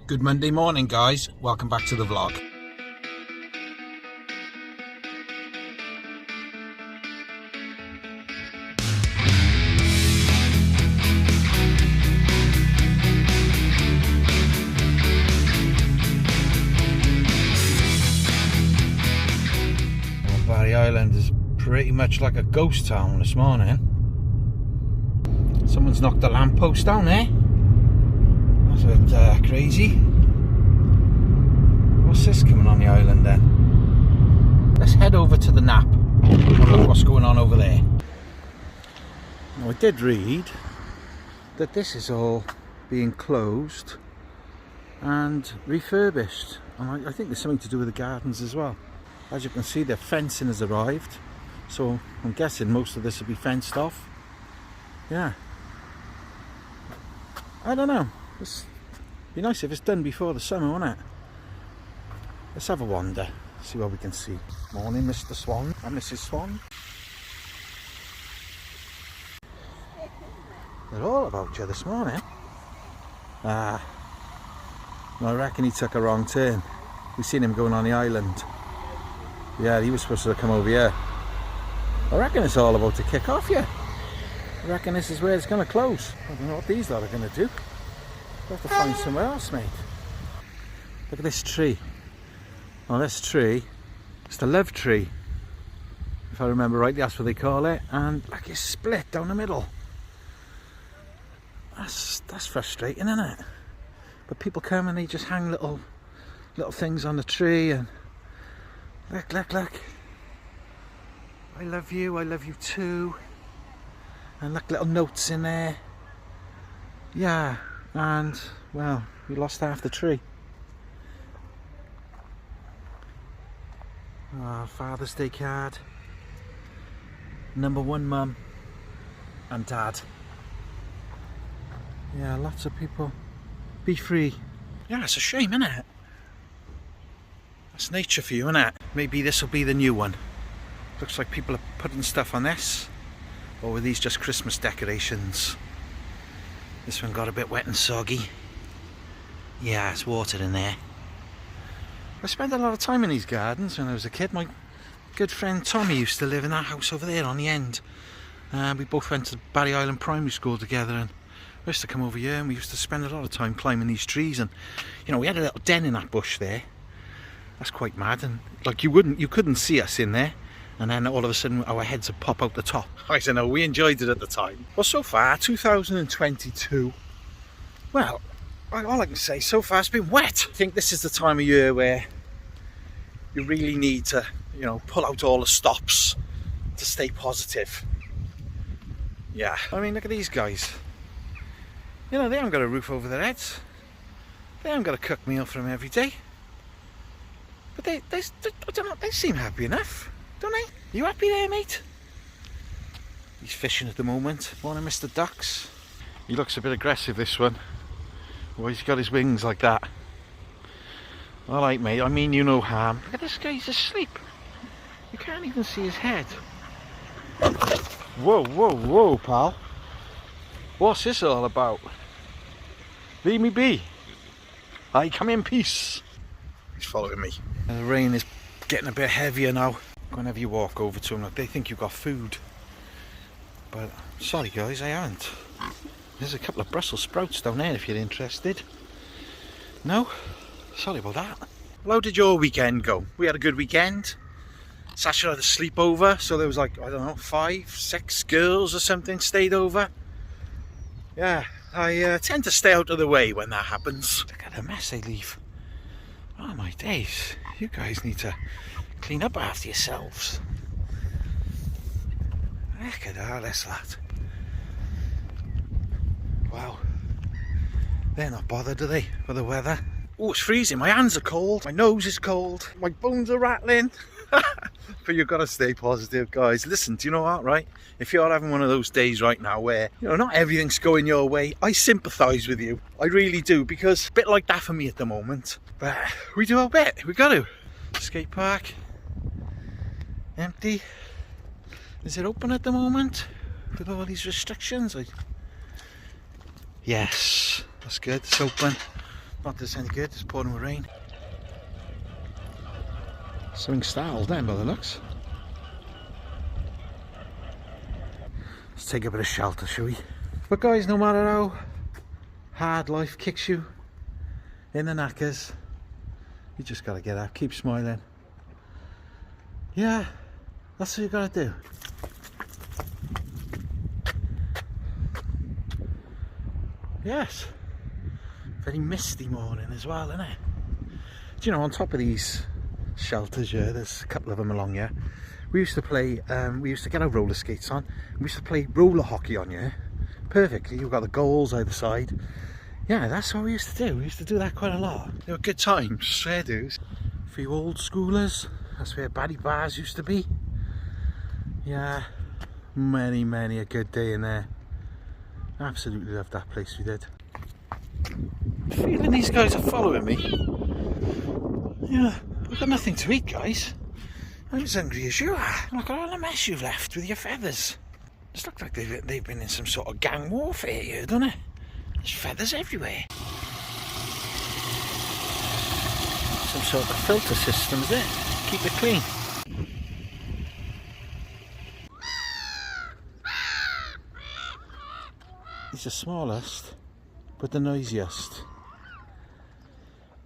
Good Monday morning, guys. Welcome back to the vlog. Well, Barry Island is pretty much like a ghost town this morning. Someone's knocked a lamppost down there. That's a bit crazy. What's this coming on the island then? Let's head over to the Knap and look what's going on over there. Now I did read that this is all being closed and refurbished, and I think there's something to do with the gardens as well. As you can see, the fencing has arrived, so I'm guessing most of this will be fenced off. Yeah, I don't know. It'd be nice if it's done before the summer, wouldn't it? Let's have a wander, see what we can see. Morning, Mr. Swan and Mrs. Swan. They're all about you this morning. I reckon he took a wrong turn. We've seen him going on the island. Yeah, he was supposed to come over here. I reckon it's all about to kick off, yeah. I reckon this is where it's going to close. I don't know what these lot are going to do. We'll have to find somewhere else, mate. Look at this tree. Oh, this tree, it's the love tree. If I remember rightly, that's what they call it. And like it's split down the middle. That's frustrating, isn't it? But people come and they just hang little things on the tree and look. I love you too. And look, little notes in there. Yeah. And, well, we lost half the tree. Father's Day card. Number 1 mum and dad. Yeah, lots of people. Be free. Yeah, it's a shame, isn't it? That's nature for you, isn't it? Maybe this will be the new one. Looks like people are putting stuff on this. Or were these just Christmas decorations? This one got a bit wet and soggy. Yeah, it's water in there. I spent a lot of time in these gardens when I was a kid. My good friend Tommy used to live in that house over there on the end. We both went to Barry Island Primary School together, and we used to come over here and we used to spend a lot of time climbing these trees. And you know, we had a little den in that bush there. That's quite mad. And like you couldn't see us in there. And then all of a sudden our heads would pop out the top. I don't know, we enjoyed it at the time. Well, so far, 2022, well, all I can say, so far it's been wet. I think this is the time of year where you really need to, you know, pull out all the stops to stay positive. Yeah, I mean, look at these guys. You know, they haven't got a roof over their heads. They haven't got a cooked meal for them every day. But they I don't know, they seem happy enough. Don't they? You happy there, mate? He's fishing at the moment. Morning, Mr. Ducks. He looks a bit aggressive, this one. Well, he's got his wings like that. Alright, mate, I mean you no harm. Look at this guy, he's asleep. You can't even see his head. Whoa, pal. What's this all about? Leave me be. I come in peace. He's following me. And the rain is getting a bit heavier now. Whenever you walk over to them, like, they think you've got food. But sorry guys, I haven't. There's a couple of Brussels sprouts down there if you're interested. No? Sorry about that. Well, how did your weekend go? We had a good weekend. Sasha had a sleepover, so there was like, I don't know, 5, 6 girls or something stayed over. Yeah, I tend to stay out of the way when that happens. Look at the mess they leave. Oh my days, you guys need to clean up after yourselves. Look at all this lot. Wow. They're not bothered, are they, with the weather? Oh, it's freezing. My hands are cold. My nose is cold. My bones are rattling. But you've got to stay positive, guys. Listen, do you know what, right? If you're having one of those days right now where, you know, not everything's going your way, I sympathise with you. I really do, because it's a bit like that for me at the moment. But we do our bit. We got to. Skate park. Empty. Is it open at the moment with all these restrictions? Yes, that's good. It's open. Not that it's any good, it's pouring with rain. Something styled then by the looks. Let's take a bit of shelter, shall we? But guys, no matter how hard life kicks you in the knackers, you just gotta get up, keep smiling. Yeah, that's what you gotta do. Yes, very misty morning as well, isn't it? Do you know, on top of these shelters here, there's a couple of them along here. We used to play, we used to get our roller skates on. We used to play roller hockey on here. Perfectly, you've got the goals either side. Yeah, that's what we used to do. We used to do that quite a lot. They were good times, fair dues. For you old schoolers, that's where Barry Bars used to be. Yeah, many a good day in there. Absolutely loved that place, we did. Feeling these guys are following me. Yeah, I've got nothing to eat, guys. I'm as hungry as you are. Look at all the mess you've left with your feathers. It looks like they've been in some sort of gang warfare here, doesn't it? There's feathers everywhere. Some sort of filter system, is it? Keep it clean. He's the smallest, but the noisiest.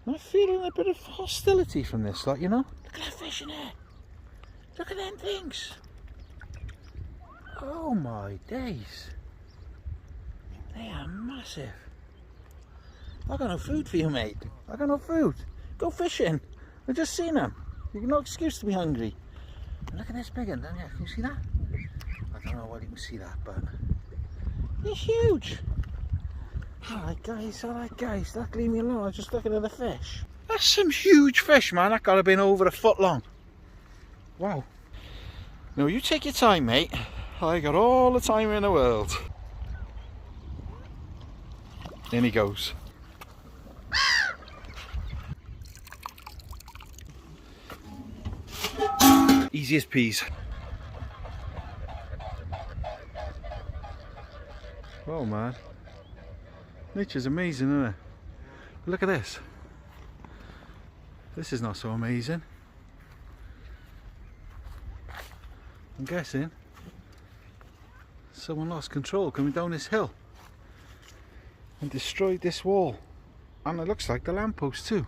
I'm feeling a bit of hostility from this, like, you know? Look at that fish in there. Look at them things. Oh my days. They are massive. I got no food for you, mate. I got no food. Go fishing. I've just seen them. You've no excuse to be hungry. And look at this big one, don't you? Can you see that? I don't know whether you can see that, but they're huge. Alright guys, don't leave me alone. I'm just looking at the fish. That's some huge fish, man. That got to have been over a foot long. Wow. No, you take your time, mate. I got all the time in the world. In he goes. Easy as peas. Oh man, nature's amazing, isn't it? Look at this. This is not so amazing. I'm guessing someone lost control coming down this hill and destroyed this wall, and it looks like the lamppost too,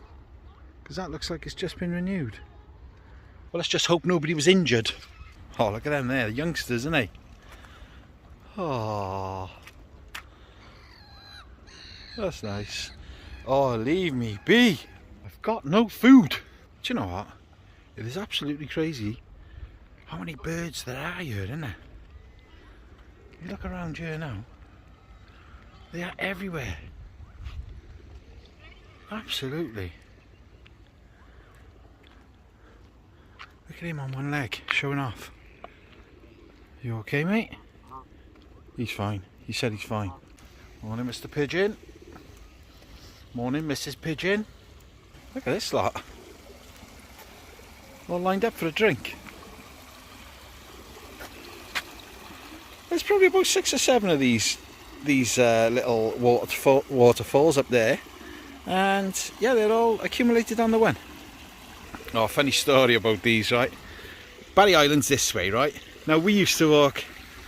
because that looks like it's just been renewed. Well, let's just hope nobody was injured. Oh, look at them there, the youngsters, isn't they? Oh, that's nice. Oh, leave me be. I've got no food. Do you know what? It is absolutely crazy how many birds there are here, isn't there? You look around here now. They are everywhere. Absolutely. Look at him on one leg, showing off. You okay, mate? He's fine. He said he's fine. Morning, Mr. Pigeon. Morning, Mrs. Pigeon. Look at this lot. All lined up for a drink. There's probably about 6 or 7 of these little waterfalls up there, and yeah, they're all accumulated on the one. Oh, funny story about these, right? Barry Island's this way, right? Now we used to walk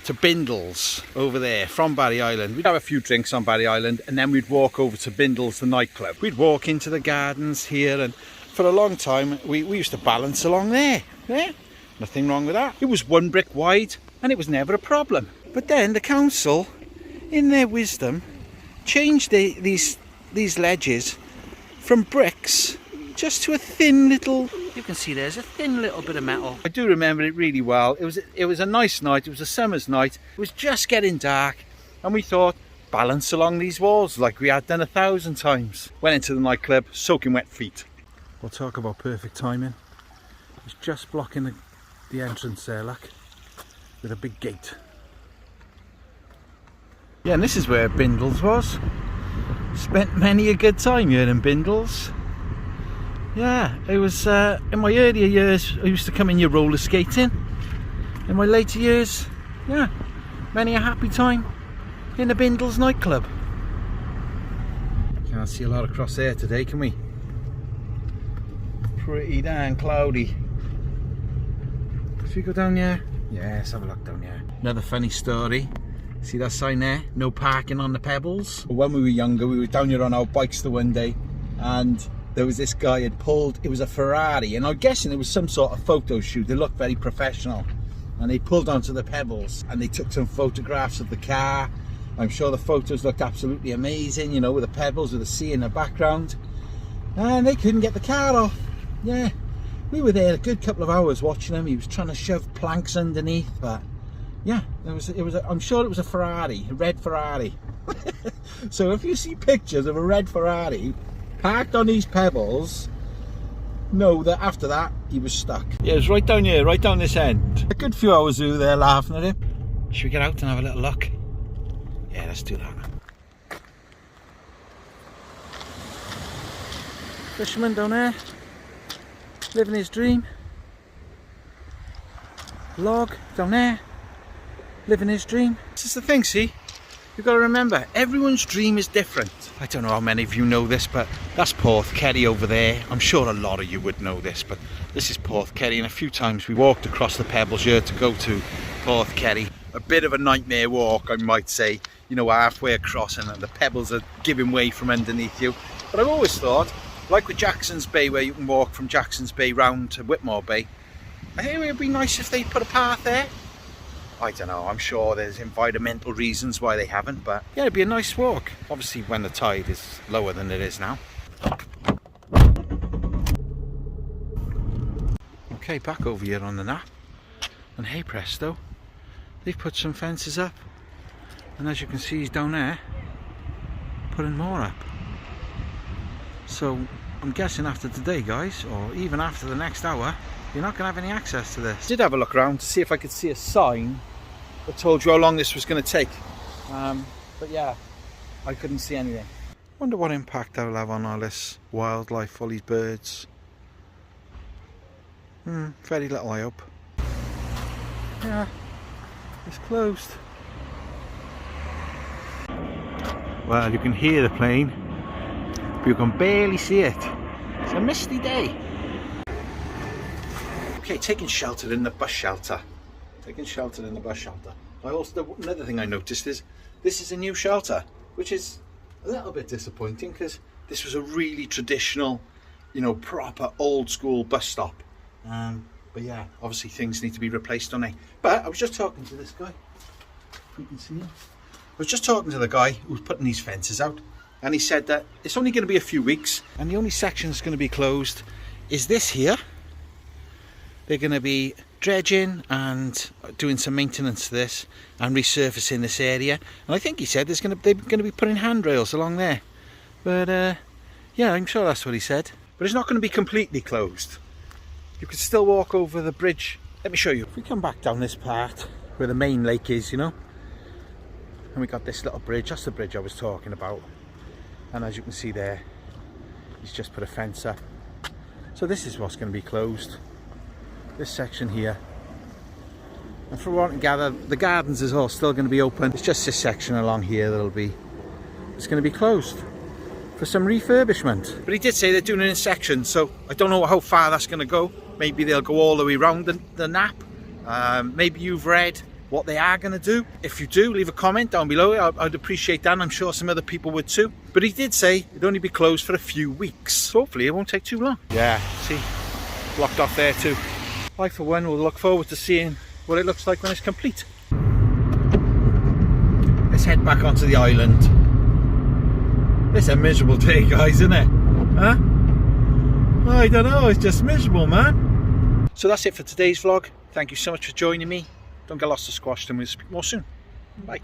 to Bindles over there from Barry Island. We'd have a few drinks on Barry Island, and then we'd walk over to Bindles, the nightclub. We'd walk into the gardens here, and for a long time we used to balance along there. Yeah, nothing wrong with that. It was 1 brick wide, and it was never a problem. But then the council, in their wisdom, changed these ledges from bricks just to a thin little, you can see there's a thin little bit of metal. I do remember it really well. It was a nice night. It was a summer's night. It was just getting dark, and we thought, balance along these walls like we had done 1,000 times. Went into the nightclub, soaking wet feet. We'll talk about perfect timing. It was just blocking the entrance there, look, with a big gate. Yeah, and this is where Bindles was. Spent many a good time here in Bindles. Yeah, it was in my earlier years I used to come in here roller skating. In my later years, yeah, many a happy time in the Bindles nightclub. Can't see a lot across there today, can we? Pretty damn cloudy. Should we go down here? Yeah, let's have a look down here. Another funny story. See that sign there? No parking on the pebbles. When we were younger, we were down here on our bikes the one day, and there was this guy had pulled, it was a Ferrari, and I'm guessing it was some sort of photo shoot. They looked very professional. And they pulled onto the pebbles and they took some photographs of the car. I'm sure the photos looked absolutely amazing, you know, with the pebbles, with the sea in the background. And they couldn't get the car off. Yeah, we were there a good couple of hours watching him. He was trying to shove planks underneath, but yeah, I'm sure it was a Ferrari, a red Ferrari. So if you see pictures of a red Ferrari parked on these pebbles, know that after that he was stuck. Yeah, it was right down here, right down this end. A good few hours we were there laughing at him. Should we get out and have a little look? Yeah, let's do that. Fisherman down there, living his dream. Log down there, living his dream. This is the thing, see? You've got to remember, everyone's dream is different. I don't know how many of you know this, but that's Porthkerry over there. I'm sure a lot of you would know this, but this is Porthkerry, and a few times we walked across the pebbles here to go to Porthkerry. A bit of a nightmare walk, I might say. You know, halfway across and the pebbles are giving way from underneath you. But I've always thought, like with Jackson's Bay, where you can walk from Jackson's Bay round to Whitmore Bay, I think it would be nice if they put a path there. I don't know, I'm sure there's environmental reasons why they haven't, but yeah, it'd be a nice walk. Obviously when the tide is lower than it is now. Okay, back over here on the Knap, and hey presto, they've put some fences up, and as you can see he's down there putting more up. So I'm guessing after today, guys, or even after the next hour, you're not going to have any access to this. I did have a look around to see if I could see a sign that told you how long this was going to take. But yeah, I couldn't see anything. Wonder what impact that'll have on all this wildlife, all these birds. Very little, I hope. Yeah, it's closed. Well, you can hear the plane, but you can barely see it. It's a misty day. Okay, taking shelter in the bus shelter. Another thing I noticed is this is a new shelter, which is a little bit disappointing because this was a really traditional, you know, proper old school bus stop. But yeah, obviously things need to be replaced, don't they? But I was just talking to this guy. You can see him. I was just talking to the guy who's putting these fences out, and he said that it's only going to be a few weeks, and the only section that's going to be closed is this here. They're going to be dredging and doing some maintenance to this and resurfacing this area. And I think he said they're going to be putting handrails along there. But yeah, I'm sure that's what he said. But it's not going to be completely closed. You can still walk over the bridge. Let me show you. If we come back down this part where the main lake is, you know, and we got this little bridge. That's the bridge I was talking about. And as you can see there, he's just put a fence up. So this is what's going to be closed. This section here, and from what I can gather, the gardens is all still going to be open. It's just this section along here it's going to be closed for some refurbishment. But he did say they're doing it in sections, so I don't know how far that's going to go. Maybe they'll go all the way around the Knap. Maybe you've read what they are going to do. If you do, leave a comment down below. I'd appreciate that, and I'm sure some other people would too. But he did say it'd only be closed for a few weeks, so hopefully it won't take too long. Yeah, see, blocked off there too. I for one will look forward to seeing what it looks like when it's complete. Let's head back onto the island. It's a miserable day, guys, isn't it? Huh? I don't know, it's just miserable, man. So that's it for today's vlog. Thank you so much for joining me. Don't get lost or squashed, and we'll speak more soon. Bye.